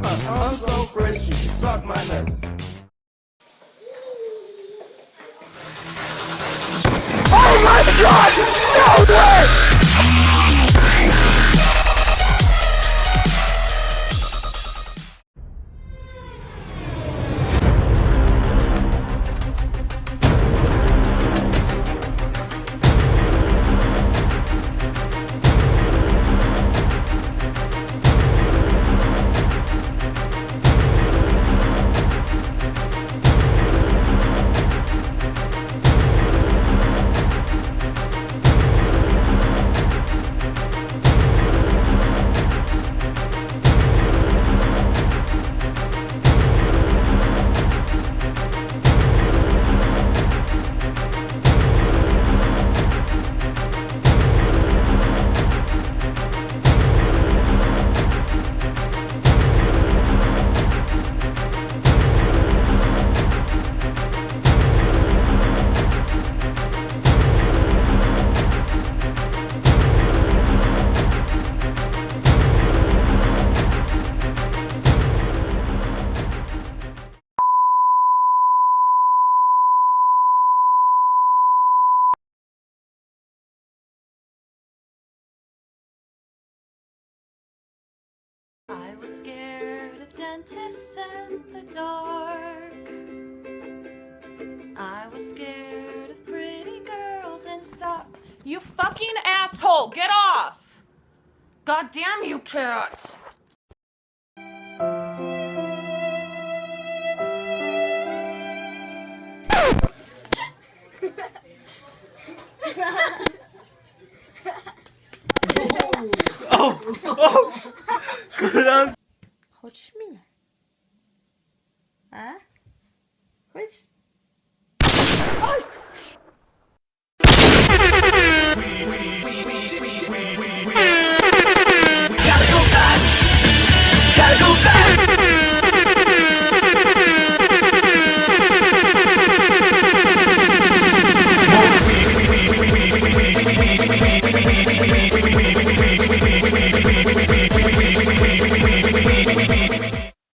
I'm so fresh, you can suck my nuts. Oh my God! No way! I was scared of dentists and the dark. I was scared of pretty girls and stuff. You fucking asshole! Get off! God damn you, cat! Хочеш мене? А? Хочеш?